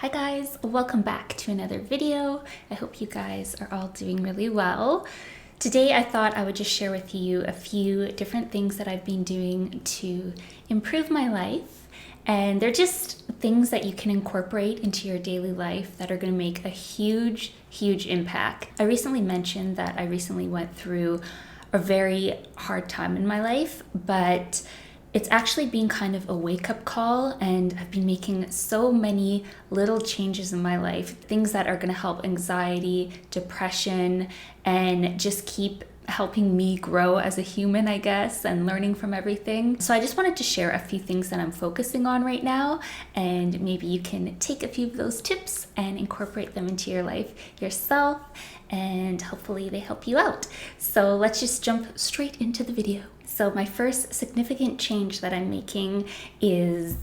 Hi guys, welcome back to another video. I hope you guys are all doing really well. Today I thought I would just share with you a few different things that I've been doing to improve my life. And they're just things that you can incorporate into your daily life that are going to make a huge impact. I recently mentioned that I recently went through a very hard time in my life, but it's actually been kind of a wake-up call, and I've been making so many little changes in my life, things that are going to help anxiety, depression, and just keep helping me grow as a human, I guess, and learning from everything. So I just wanted to share a few things that I'm focusing on right now, and maybe you can take a few of those tips and incorporate them into your life yourself, and hopefully they help you out. So let's just jump straight into the video. So my first significant change that I'm making is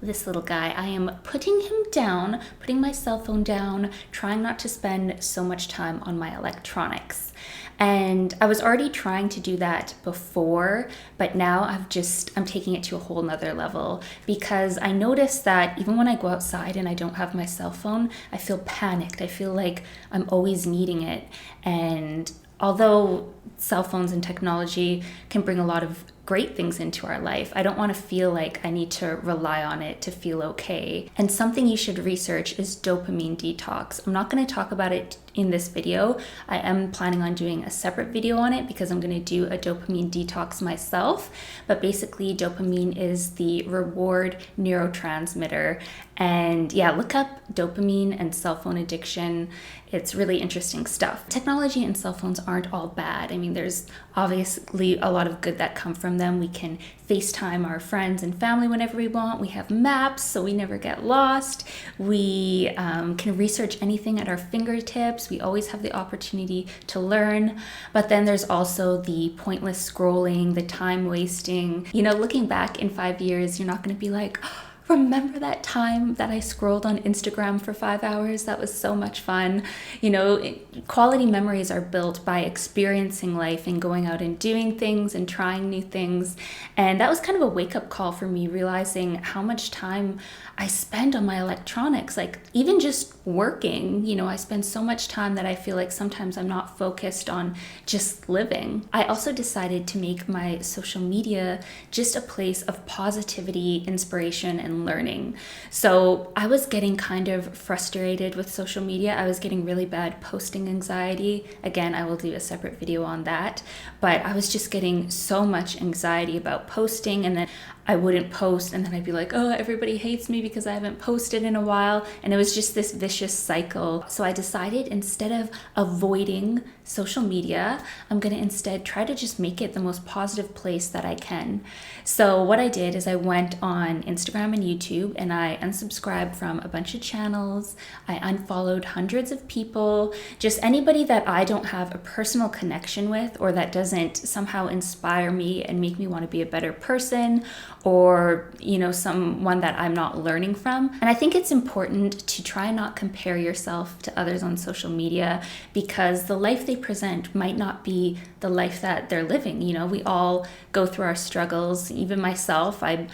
this little guy. I am putting him down, putting my cell phone down, trying not to spend so much time on my electronics. And I was already trying to do that before, but now I'm taking it to a whole nother level, because I noticed that even when I go outside and I don't have my cell phone, I feel panicked. I feel like I'm always needing it. And although cell phones and technology can bring a lot of great things into our life, I don't want to feel like I need to rely on it to feel okay. And something you should research is dopamine detox. I'm not going to talk about it in this video. I am planning on doing a separate video on it because I'm going to do a dopamine detox myself. But basically, dopamine is the reward neurotransmitter. And yeah, look up dopamine and cell phone addiction. It's really interesting stuff. Technology and cell phones aren't all bad. I mean, there's obviously a lot of good that come from them. We can FaceTime our friends and family whenever we want. We have maps, so we never get lost. We can research anything at our fingertips. We always have the opportunity to learn. But then there's also the pointless scrolling, the time wasting. You know, looking back in 5 years, you're not going to be like, "Oh, remember that time that I scrolled on Instagram for 5 hours? That was so much fun." You know, quality memories are built by experiencing life and going out and doing things and trying new things. And that was kind of a wake-up call for me, realizing how much time I spend on my electronics. Like, even just working, you know, I spend so much time that I feel like sometimes I'm not focused on just living. I also decided to make my social media just a place of positivity, inspiration, and learning. So I was getting kind of frustrated with social media. I was getting really bad posting anxiety. Again, I will do a separate video on that. But I was just getting so much anxiety about posting, and then I wouldn't post, and then I'd be like, "Oh, everybody hates me because I haven't posted in a while." And it was just this vicious cycle. So I decided, instead of avoiding social media, I'm going to instead try to just make it the most positive place that I can. So what I did is I went on Instagram and YouTube, and I unsubscribed from a bunch of channels. I unfollowed hundreds of people, just anybody that I don't have a personal connection with, or that doesn't somehow inspire me and make me want to be a better person, or, you know, someone that I'm not learning from. And I think it's important to try not compare yourself to others on social media, because the life they present might not be the life that they're living. You know, we all go through our struggles. Even myself, I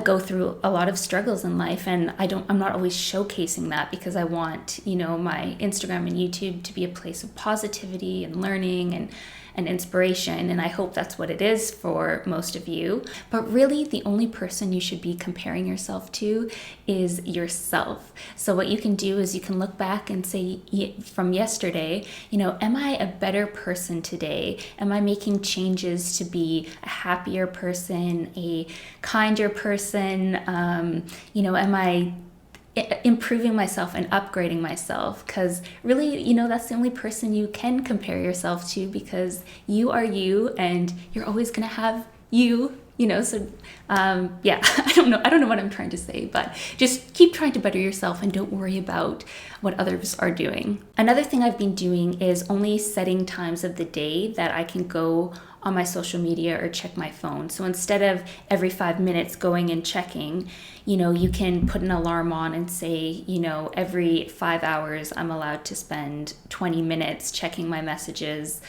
go through a lot of struggles in life, and I'm not always showcasing that, because I want, you know, my Instagram and YouTube to be a place of positivity and learning and inspiration, and I hope that's what it is for most of you. But really, the only person you should be comparing yourself to is yourself. So what you can do is you can look back and say, from yesterday, you know, am I a better person today? Am I making changes to be a happier person, a kinder person? You know, am I improving myself and upgrading myself? Because really, you know, that's the only person you can compare yourself to, because you are you, and you're always gonna have you, you know. So yeah, I don't know what I'm trying to say, but just keep trying to better yourself and don't worry about what others are doing. Another thing I've been doing is only setting times of the day that I can go on my social media or check my phone. So instead of every 5 minutes going and checking, you know, you can put an alarm on and say, you know, every 5 hours I'm allowed to spend 20 minutes checking my messages,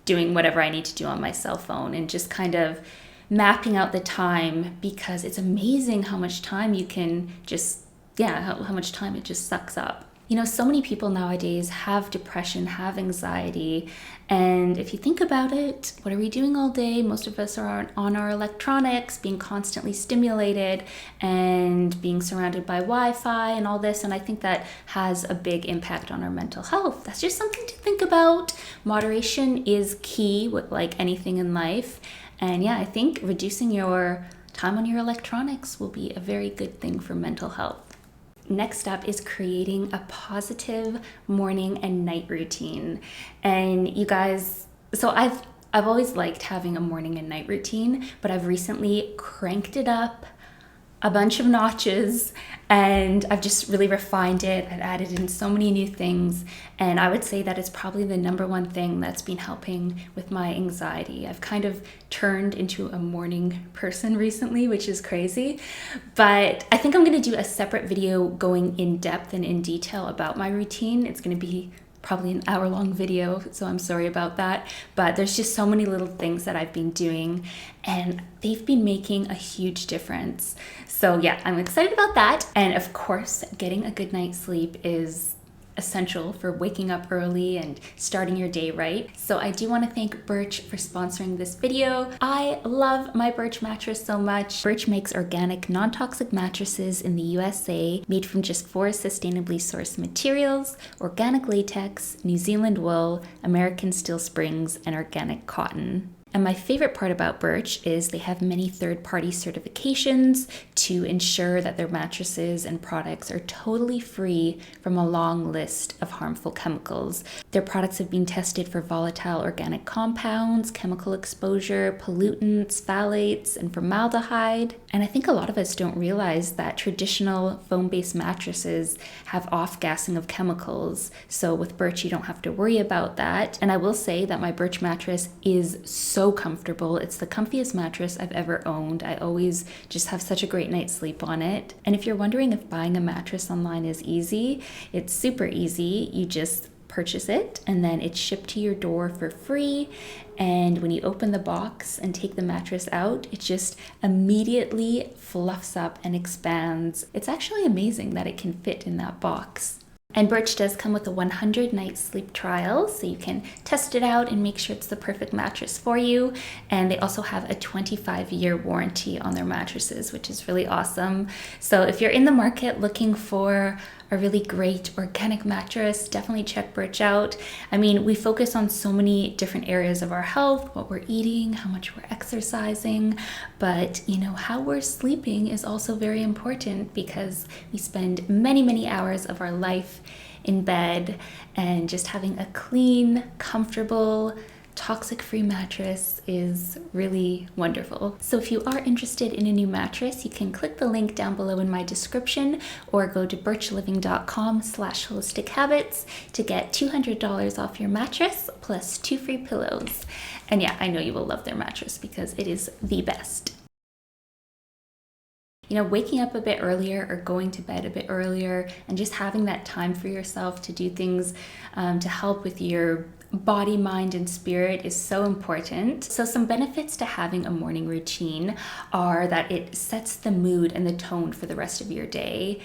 doing whatever I need to do on my cell phone, and just kind of mapping out the time, because it's amazing how much time you can just how much time it just sucks up. You know, so many people nowadays have depression, have anxiety, and if you think about it, what are we doing all day? Most of us are on our electronics, being constantly stimulated and being surrounded by Wi-Fi and all this, and I think that has a big impact on our mental health. That's just something to think about. Moderation is key with like anything in life, and yeah, I think reducing your time on your electronics will be a very good thing for mental health. Next up is creating a positive morning and night routine. And you guys, so I've always liked having a morning and night routine, but I've recently cranked it up a bunch of notches, and I've just really refined it. I've added in so many new things, and I would say that it's probably the number one thing that's been helping with my anxiety. I've kind of turned into a morning person recently, which is crazy, but I think I'm going to do a separate video going in depth and in detail about my routine. It's going to be probably an hour-long video, so I'm sorry about that, but there's just so many little things that I've been doing and they've been making a huge difference. So yeah, I'm excited about that. And of course, getting a good night's sleep is essential for waking up early and starting your day right. So I do want to thank Birch for sponsoring this video. I love my Birch mattress so much. Birch makes organic, non-toxic mattresses in the USA, made from just 4 sustainably sourced materials: organic latex, New Zealand wool, American steel springs, and organic cotton. And my favorite part about Birch is they have many third-party certifications to ensure that their mattresses and products are totally free from a long list of harmful chemicals. Their products have been tested for volatile organic compounds, chemical exposure, pollutants, phthalates, and formaldehyde. And I think a lot of us don't realize that traditional foam-based mattresses have off-gassing of chemicals. So with Birch, you don't have to worry about that. And I will say that my Birch mattress is so comfortable. It's the comfiest mattress I've ever owned. I always just have such a great night's sleep on it. And if you're wondering if buying a mattress online is easy, it's super easy. You just purchase it and then it's shipped to your door for free. And when you open the box and take the mattress out, it just immediately fluffs up and expands. It's actually amazing that it can fit in that box. And Birch does come with a 100-night sleep trial, so you can test it out and make sure it's the perfect mattress for you. And they also have a 25-year warranty on their mattresses, which is really awesome. So if you're in the market looking for a really great organic mattress, definitely check Birch out. I mean, we focus on so many different areas of our health, what we're eating, how much we're exercising, but you know, how we're sleeping is also very important because we spend many, many hours of our life in bed, and just having a clean, comfortable, toxic-free mattress is really wonderful. So if you are interested in a new mattress, you can click the link down below in my description or go to birchliving.com/holistichabits to get $200 off your mattress plus 2 free pillows. And yeah, I know you will love their mattress because it is the best. You know, waking up a bit earlier or going to bed a bit earlier and just having that time for yourself to do things to help with your body, mind, and spirit is so important. So some benefits to having a morning routine are that it sets the mood and the tone for the rest of your day.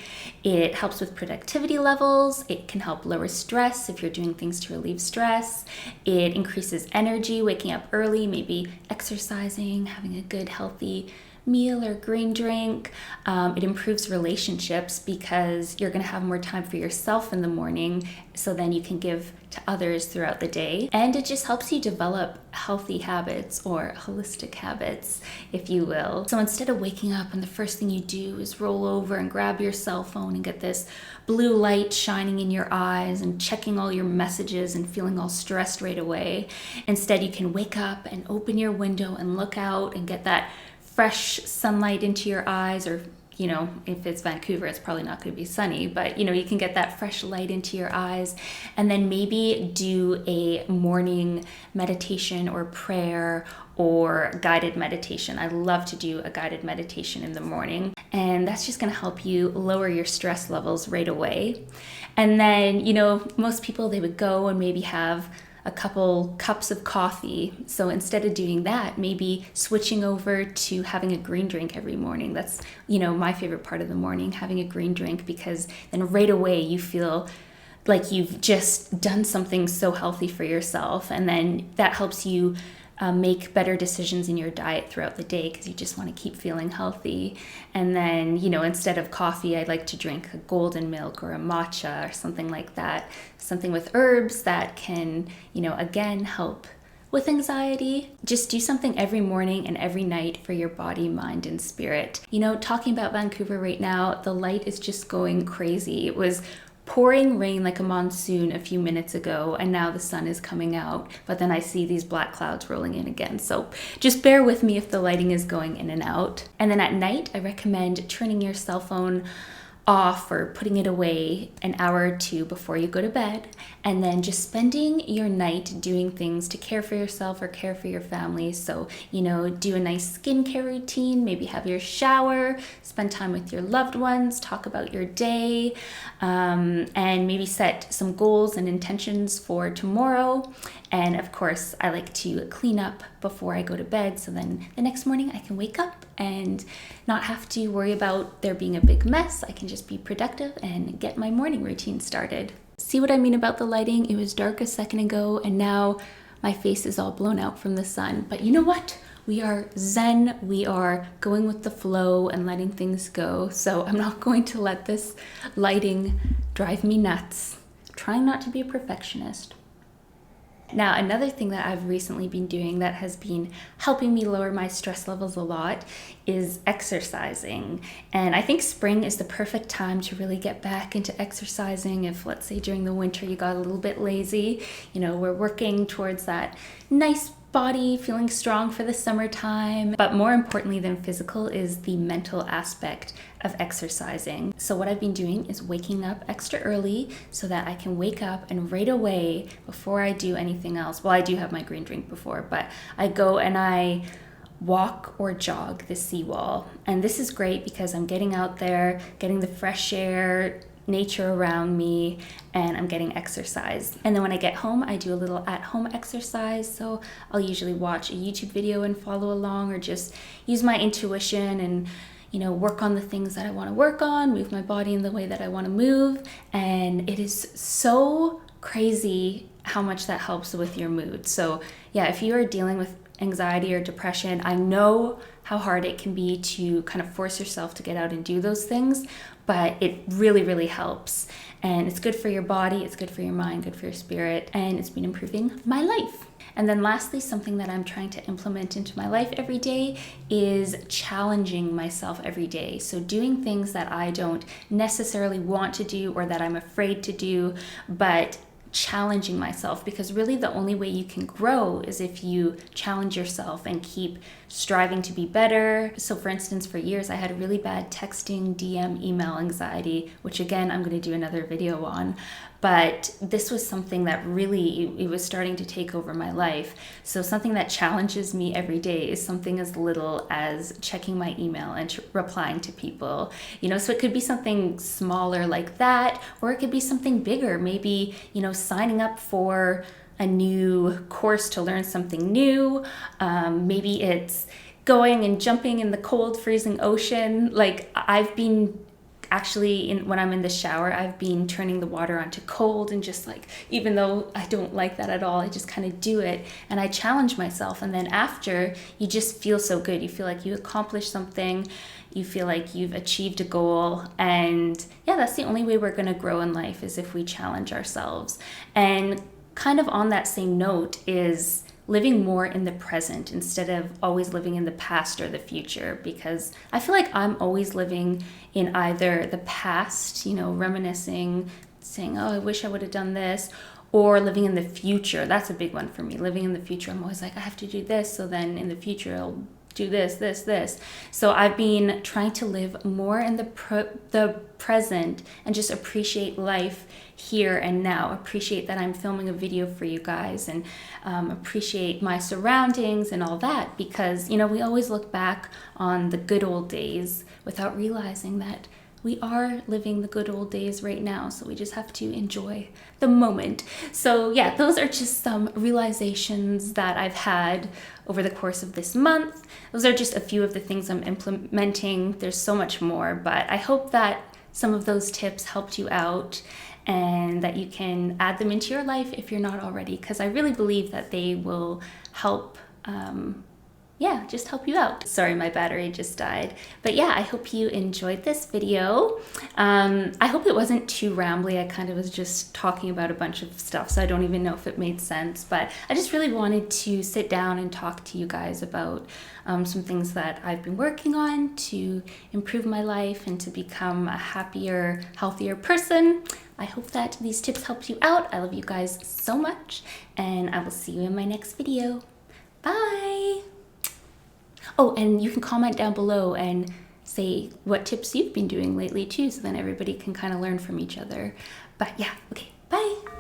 It helps with productivity levels. It can help lower stress if you're doing things to relieve stress. It increases energy, waking up early, maybe exercising, having a good healthy meal or green drink. It improves relationships because you're going to have more time for yourself in the morning, so then you can give to others throughout the day. And it just helps you develop healthy habits or holistic habits, if you will. So instead of waking up and the first thing you do is roll over and grab your cell phone and get this blue light shining in your eyes and checking all your messages and feeling all stressed right away, instead you can wake up and open your window and look out and get that fresh sunlight into your eyes, or you know, if it's Vancouver, it's probably not going to be sunny, but you know, you can get that fresh light into your eyes, and then maybe do a morning meditation or prayer or guided meditation. I love to do a guided meditation in the morning, and that's just going to help you lower your stress levels right away. And then, you know, most people, they would go and maybe have a couple cups of coffee. So instead of doing that, maybe switching over to having a green drink every morning. That's, my favorite part of the morning, having a green drink, because then right away you feel like you've just done something so healthy for yourself. And then that helps you make better decisions in your diet throughout the day, because you just want to keep feeling healthy. And then, instead of coffee, I like to drink a golden milk or a matcha or something like that, something with herbs that can, again, help with anxiety. Just do something every morning and every night for your body, mind, and spirit. Talking about Vancouver right now, the light is just going crazy. It was pouring rain like a monsoon a few minutes ago, and now the sun is coming out, but then I see these black clouds rolling in again. So just bear with me if the lighting is going in and out. And then at night, I recommend turning your cell phone off or putting it away an hour or two before you go to bed, and then just spending your night doing things to care for yourself or care for your family. So, do a nice skincare routine, maybe have your shower, spend time with your loved ones, talk about your day, and maybe set some goals and intentions for tomorrow. And of course, I like to clean up before I go to bed, so then the next morning I can wake up and not have to worry about there being a big mess. I can just be productive and get my morning routine started. See what I mean about the lighting? It was dark a second ago, and now my face is all blown out from the sun. But you know what? We are zen. We are going with the flow and letting things go. So I'm not going to let this lighting drive me nuts. Trying not to be a perfectionist. Now, another thing that I've recently been doing that has been helping me lower my stress levels a lot is exercising. And I think spring is the perfect time to really get back into exercising. If, let's say, during the winter you got a little bit lazy, we're working towards that nice body, feeling strong for the summertime. But more importantly than physical is the mental aspect of exercising. So what I've been doing is waking up extra early so that I can wake up and right away, before I do anything else, well, I do have my green drink before, but I go and I walk or jog the seawall. And this is great because I'm getting out there, getting the fresh air, nature around me, and I'm getting exercise. And then when I get home, I do a little at-home exercise. So I'll usually watch a YouTube video and follow along, or just use my intuition and work on the things that I want to work on, move my body in the way that I want to move. And it is so crazy how much that helps with your mood. So yeah, if you are dealing with anxiety or depression, I know how hard it can be to kind of force yourself to get out and do those things, but it really, really helps. And it's good for your body, it's good for your mind, good for your spirit, and it's been improving my life. And then lastly, something that I'm trying to implement into my life every day is challenging myself every day. So doing things that I don't necessarily want to do or that I'm afraid to do, but challenging myself, because really the only way you can grow is if you challenge yourself and keep striving to be better. So for instance, for years I had really bad texting, DM, email anxiety, which again I'm going to do another video on. But this was something that really, it was starting to take over my life. So something that challenges me every day is something as little as checking my email and replying to people. So it could be something smaller like that, or it could be something bigger. Maybe, signing up for a new course to learn something new. Maybe it's going and jumping in the cold, freezing ocean. Like I've been when I'm in the shower, I've been turning the water onto cold, and just like, even though I don't like that at all, I just kind of do it and I challenge myself. And then after, you just feel so good. You feel like you accomplished something. You feel like you've achieved a goal. And yeah, that's the only way we're going to grow in life, is if we challenge ourselves. And kind of on that same note is living more in the present instead of always living in the past or the future, because I feel like I'm always living in either the past, reminiscing, saying, oh, I wish I would have done this, or living in the future. That's a big one for me. Living in the future, I'm always like, I have to do this, so then in the future I'll do this. So I've been trying to live more in the present and just appreciate life here and now. Appreciate that I'm filming a video for you guys, and appreciate my surroundings and all that, because we always look back on the good old days without realizing that we are living the good old days right now, so we just have to enjoy the moment. So yeah, those are just some realizations that I've had over the course of this month. Those are just a few of the things I'm implementing. There's so much more, but I hope that some of those tips helped you out and that you can add them into your life if you're not already, because I really believe that they will help just help you out. Sorry, my battery just died. But yeah, I hope you enjoyed this video. I hope it wasn't too rambly. I kind of was just talking about a bunch of stuff, so I don't even know if it made sense. But I just really wanted to sit down and talk to you guys about some things that I've been working on to improve my life and to become a happier, healthier person. I hope that these tips helped you out. I love you guys so much, and I will see you in my next video. Bye! Oh, and you can comment down below and say what tips you've been doing lately too, so then everybody can kind of learn from each other. But yeah, okay, bye!